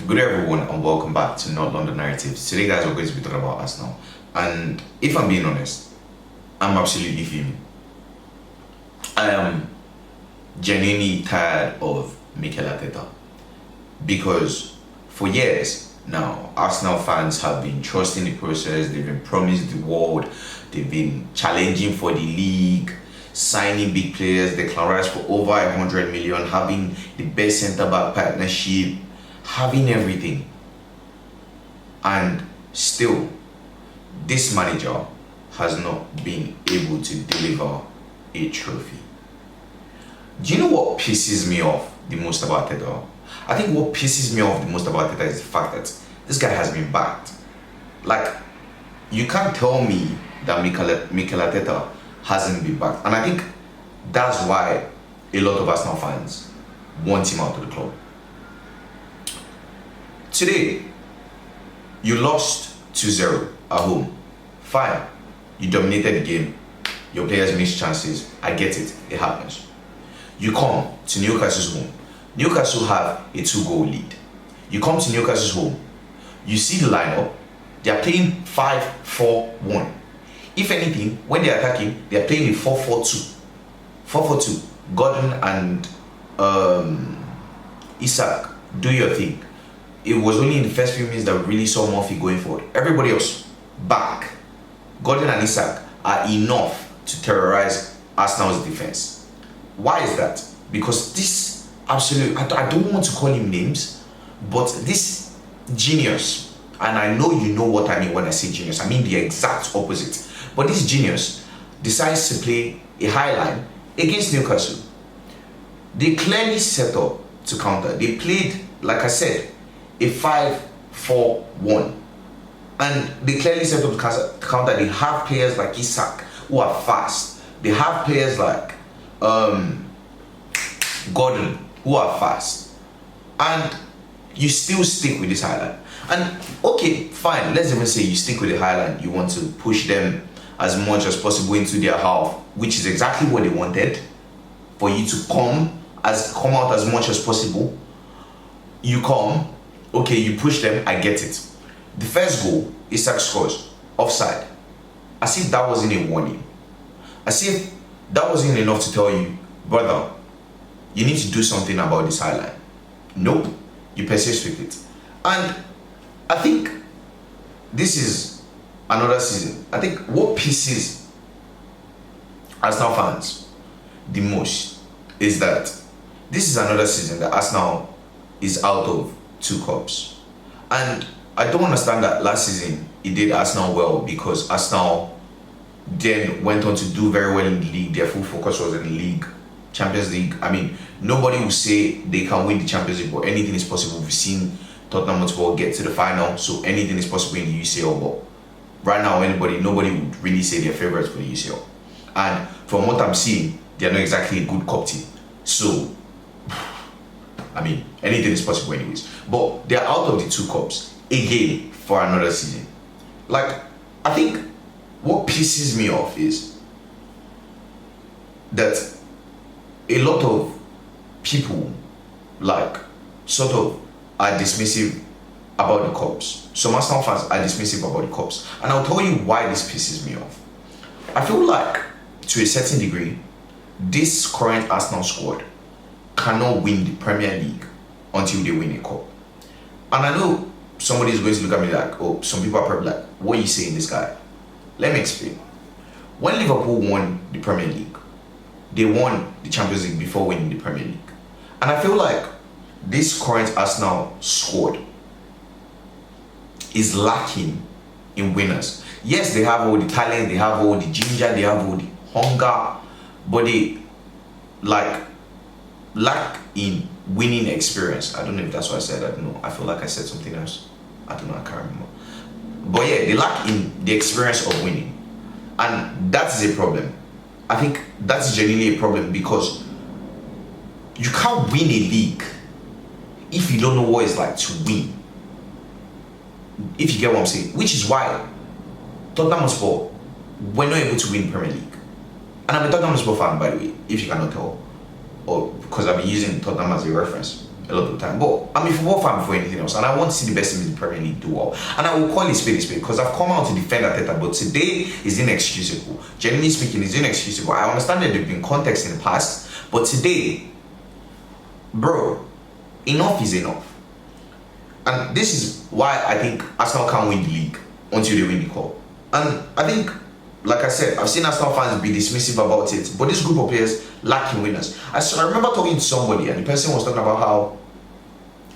Good day everyone and welcome back to Not London Narratives. Today guys we're going to be talking about Arsenal, and if I'm being honest, I'm absolutely fuming. I am genuinely tired of Mikel Arteta because for years now Arsenal fans have been trusting the process, they've been promised the world, they've been challenging for the league, signing big players, declaring rights for over 100 million, having the best centre-back partnership, having everything, and still this manager has not been able to deliver a trophy. Do you know what pisses me off the most about Arteta? I think what pisses me off the most about Arteta is the fact that this guy has been backed. Like, you can't tell me that Mikel Arteta hasn't been backed, and I think that's why a lot of Arsenal fans want him out of the club. Today, you lost 2-0 at home. Fine. You dominated the game. Your players missed chances. I get it. It happens. You come to Newcastle's home. Newcastle have a 2-goal lead. You come to Newcastle's home. You see the lineup. They are playing 5-4-1. If anything, when they are attacking, they are playing a 4-4-2. 4-4-2. Gordon and Isak, do your thing. It was only in the first few minutes that we really saw Murphy going forward. Everybody else, back. Gordon and Isak are enough to terrorize Arsenal's defense. Why is that? Because this absolute, I don't want to call him names, but this genius, and I know you know what I mean when I say genius, I mean the exact opposite. But this genius decides to play a high line against Newcastle. They clearly set up to counter. They played, like I said, a 5-4-1, and they clearly set up to counter. They have players like Isak who are fast. They have players like Gordon who are fast, and you still stick with this highline. And okay, fine, let's even say you stick with the highline. You want to push them as much as possible into their half, which is exactly what they wanted, for you to come out as much as possible. You come, okay, you push them, I get it. The first goal, Isak scores, offside. As if that wasn't a warning. As if that wasn't enough to tell you, brother, you need to do something about this highline. Nope, you persist with it. And I think this is another season. I think what pisses Arsenal fans the most is that this is another season that Arsenal is out of 2 cups. And I don't understand that last season it did Arsenal well because Arsenal then went on to do very well in the league. Their full focus was in the league, Champions League. I mean, nobody will say they can win the Champions League, but anything is possible. We've seen Tottenham Hotspur get to the final, so anything is possible in the UCL. But right now, nobody would really say they're favourites for the UCL. And from what I'm seeing, they're not exactly a good cup team. So, I mean, anything is possible anyways. But they're out of the 2 cups again for another season. Like, I think what pisses me off is that a lot of people, like, sort of are dismissive about the cups. Some Arsenal fans are dismissive about the cups. And I'll tell you why this pisses me off. I feel like, to a certain degree, this current Arsenal squad cannot win the Premier League until they win a cup. And I know somebody is going to look at me like, oh, some people are probably like, what are you saying, this guy? Let me explain. When Liverpool won the Premier League, they won the Champions League before winning the Premier League. And I feel like this current Arsenal squad is lacking in winners. Yes, they have all the talent, they have all the ginger, they have all the hunger, but they lack in winning experience. I don't know if that's what I said. I don't know. I feel like I said something else. I don't know. I can't remember. But yeah, they lack in the experience of winning, and that is a problem. I think that's genuinely a problem because you can't win a league if you don't know what it's like to win. If you get what I'm saying, which is why Tottenham Hotspur were not able to win Premier League. And I'm a Tottenham Hotspur fan, by the way, if you cannot tell, or because I've been using Tottenham as a reference. a lot of the time. But I'm a football fan before anything else, and I want to see the best teams in the Premier League do well. And I will call it spade because I've come out to defend Arteta, but today is inexcusable. Generally speaking, it's inexcusable. I understand that there's been context in the past, but today, bro, enough is enough. And this is why I think Arsenal can't win the league until they win the cup. And I think, like I said, I've seen Arsenal fans be dismissive about it, but this group of players lacking winners. I remember talking to somebody, and the person was talking about how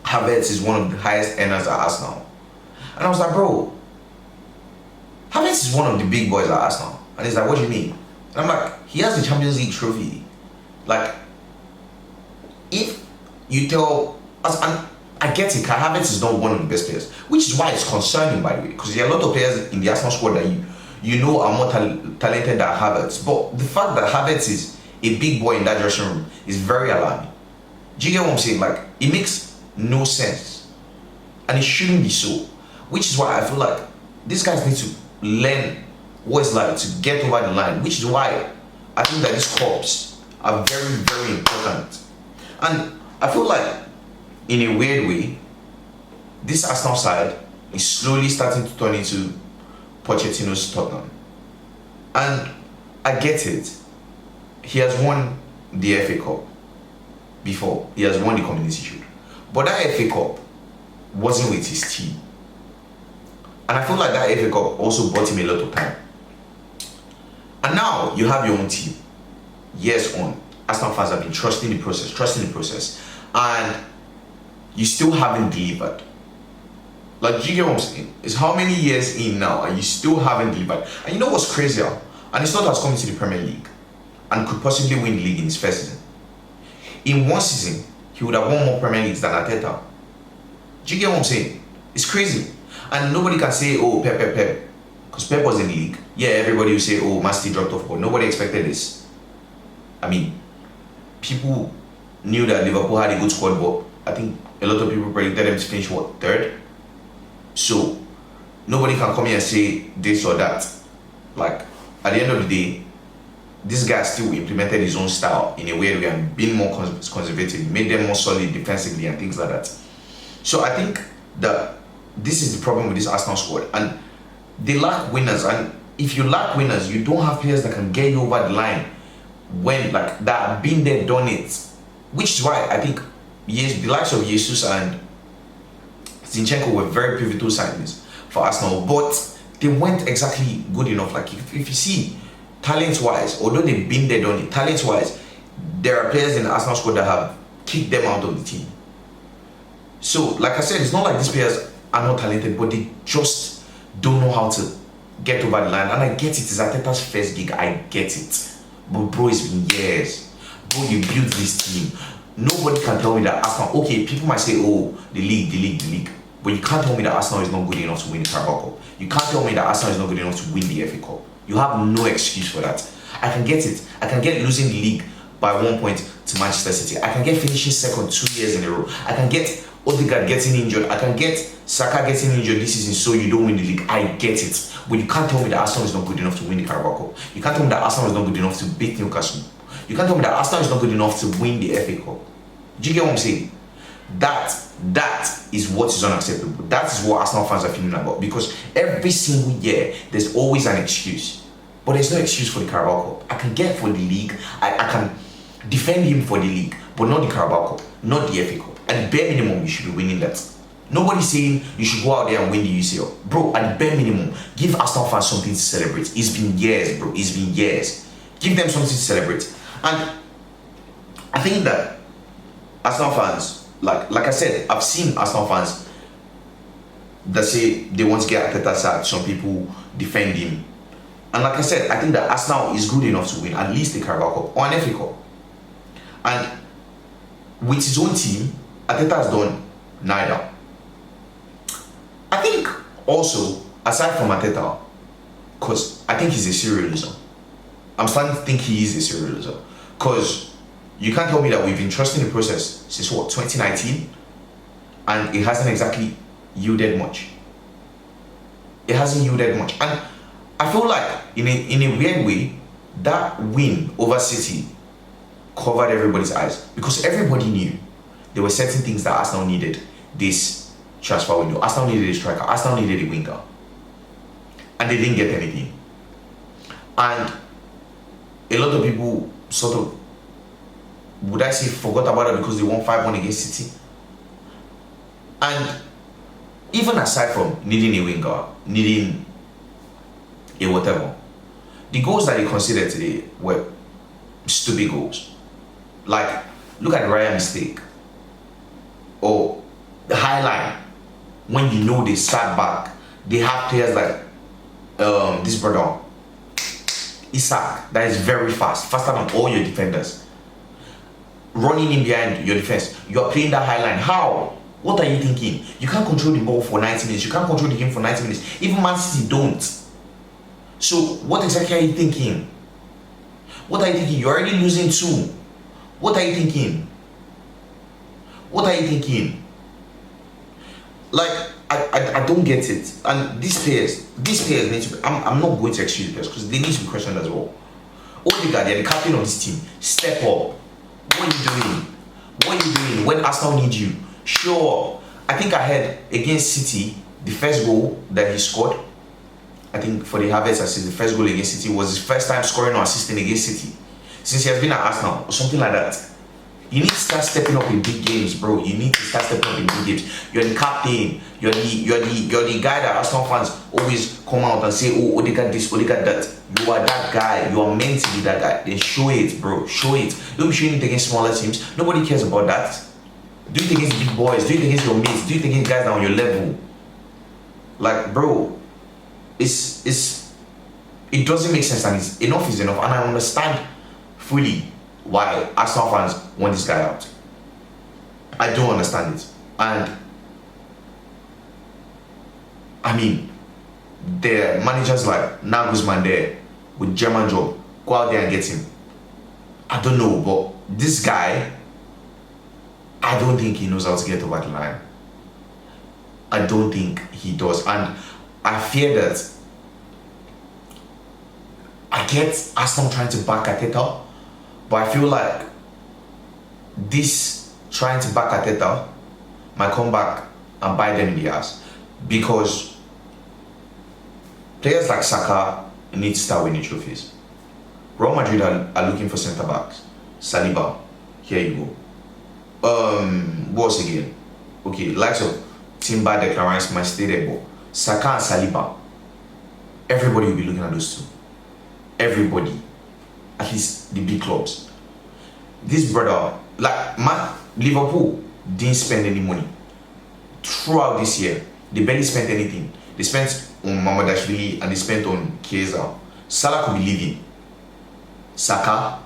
Havertz is one of the highest earners at Arsenal. And I was like, bro, Havertz is one of the big boys at Arsenal. And he's like, what do you mean? And I'm like, he has the Champions League trophy. Like, if you tell us, and I get it, Havertz is not one of the best players, which is why it's concerning, by the way, because there are a lot of players in the Arsenal squad that you know are more talented than Havertz. But the fact that Havertz is a big boy in that dressing room is very alarming. Do you get what I'm saying? Like, it makes no sense. And it shouldn't be so. Which is why I feel like these guys need to learn what it's like to get over the line. Which is why I think that these cups are very, very important. And I feel like, in a weird way, this Arsenal side is slowly starting to turn into Pochettino's Tottenham. And I get it. He has won the FA Cup before. He has won the Community Shield. But that FA Cup wasn't with his team. And I feel like that FA Cup also bought him a lot of time. And now you have your own team. Years on, Arsenal fans have been trusting the process. And you still haven't delivered. Like, do you get what I'm saying? It's how many years in now and you still haven't delivered. And you know what's crazier? And it's not as coming to the Premier League and could possibly win the league in his first season. In one season, he would have won more Premier Leagues than Arteta. Do you get what I'm saying? It's crazy. And nobody can say, oh, Pep. Because Pep was in the league. Yeah, everybody will say, oh, Man City dropped off. But nobody expected this. I mean, people knew that Liverpool had a good squad, but I think a lot of people predicted them to finish, what, third? So, nobody can come here and say this or that. Like, at the end of the day, this guy still implemented his own style in a weird way and being more conservative, made them more solid defensively and things like that. So I think that this is the problem with this Arsenal squad. And they lack winners. And if you lack winners, you don't have players that can get you over the line when, like, that have been there, done it. Which is why I think the likes of Jesus and Zinchenko were very pivotal signings for Arsenal, but they weren't exactly good enough. Like, if you see, talent-wise, although they've been there, done it, talent-wise, there are players in the Arsenal squad that have kicked them out of the team. So, like I said, it's not like these players are not talented, but they just don't know how to get over the line. And I get it, it's Arteta's first gig, I get it. But bro, it's been years. Bro, you built this team. Nobody can tell me that Arsenal, okay, people might say, oh, the league. But you can't tell me that Arsenal is not good enough to win the Carabao Cup. You can't tell me that Arsenal is not good enough to win the FA Cup. You have no excuse for that. I can get it. I can get losing the league by 1 point to Manchester City. I can get finishing second 2 years in a row. I can get Odegaard getting injured. I can get Saka getting injured this season so you don't win the league. I get it. But you can't tell me that Arsenal is not good enough to win the Carabao Cup. You can't tell me that Arsenal is not good enough to beat Newcastle. You can't tell me that Arsenal is not good enough to win the FA Cup. Do you get what I'm saying? That is what is unacceptable. That is what Arsenal fans are feeling about. Because every single year, there's always an excuse. But there's no excuse for the Carabao Cup. I can get for the league. I can defend him for the league. But not the Carabao Cup. Not the FA Cup. At the bare minimum, you should be winning that. Nobody's saying you should go out there and win the UCL. Bro, at the bare minimum, give Arsenal fans something to celebrate. It's been years, bro. It's been years. Give them something to celebrate. And I think that Arsenal fans, like I said, I've seen Arsenal fans that say they want to get Arteta sacked. Some people defend him. And like I said, I think that Arsenal is good enough to win at least the Carabao Cup or an FA Cup. And with his own team, Arteta has done neither. I think also, aside from Arteta, because I think he's a serial loser. I'm starting to think he is a serial loser. Because you can't tell me that we've been trusting the process since what, 2019? And it hasn't exactly yielded much. It hasn't yielded much. And I feel like, in a weird way, that win over City covered everybody's eyes. Because everybody knew there were certain things that Arsenal needed this transfer window. Arsenal needed a striker. Arsenal needed a winger. And they didn't get anything. And a lot of people sort of, would I say, forgot about it because they won 5-1 against City. And even aside from needing a winger, needing a whatever, the goals that they considered today were stupid goals. Like, look at the Raya mistake. Or the high line. When you know they sat back, they have players like this brother, Isaac, that is very fast, faster than all your defenders. Running in behind your defense. You're playing that high line. How? What are you thinking? You can't control the ball for 90 minutes. You can't control the game for 90 minutes. Even Man City don't. So what exactly are you thinking? What are you thinking? You're already losing 2. What are you thinking? What are you thinking? Like, I don't get it. And these players need to be, I'm not going to excuse players because they need to be questioned as well. Odegaard, they're the captain of this team. Step up. What are you doing? What are you doing when Arsenal needs you? Sure. I think I heard against City, the first goal that he scored, I think for the Havertz assist, the first goal against City was his first time scoring or assisting against City since he has been at Arsenal or something like that. You need to start stepping up in big games, bro. You need to start stepping up in big games. You're the captain. You're the guy that Arsenal fans always come out and say, oh, Odegaard this, Odegaard that. You are that guy. You are meant to be that guy. Then show it, bro. Show it. Don't be showing it against smaller teams. Nobody cares about that. Do it against big boys. Do it against your mates. Do it against guys that are on your level. Like, bro, it doesn't make sense, and enough is enough. And I understand fully why Arsenal fans want this guy out. I don't understand it. And I mean, the managers like Nagelsmann there with German job, go out there and get him. I don't know, but this guy, I don't think he knows how to get over the line. I don't think he does. And I fear that I get Arsenal trying to back Arteta, but I feel like this trying to back Arteta might come back and bite them in the ass, because players like Saka need to start winning trophies. Real Madrid are looking for centre backs. Saliba, here you go. What's again? Okay, likes of Timber, Declan Rice might stay there, but Saka and Saliba, everybody will be looking at those two. Everybody, at least the big clubs. This brother, like Liverpool didn't spend any money throughout this year. They barely spent anything. They spent on Mamadashvili and they spent on Chiesa. Salah could be leaving. Saka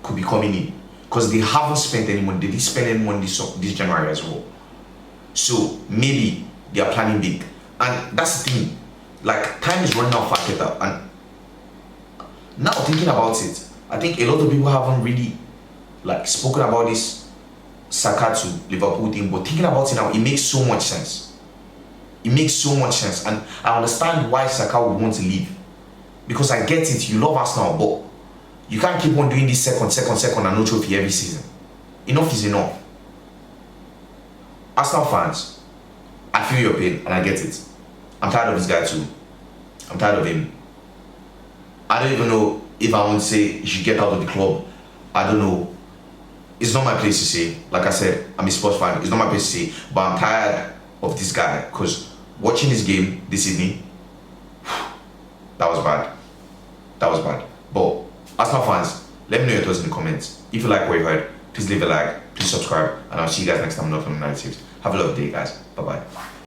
could be coming in because they haven't spent any money. They didn't spend any money this January as well. So maybe they are planning big. And that's the thing. Like, time is running out for Arteta. And now thinking about it, I think a lot of people haven't really spoken about this Saka to Liverpool thing, but thinking about it now, it makes so much sense. It makes so much sense, and I understand why Saka would want to leave, because I get it. You love Arsenal, but you can't keep on doing this second and no trophy every season. Enough is enough. Arsenal fans, I feel your pain and I get it. I'm tired of this guy too. I'm tired of him. I don't even know if I want to say he should get out of the club. I don't know. It's not my place to say. Like I said, I'm a sports fan. It's not my place to say. But I'm tired of this guy, because watching this game this evening, that was bad. That was bad. But Arsenal fans, let me know your thoughts in the comments. If you like what you heard, please leave a like, please subscribe, and I'll see you guys next time on North London Narratives. Have a lovely day, guys. Bye-bye.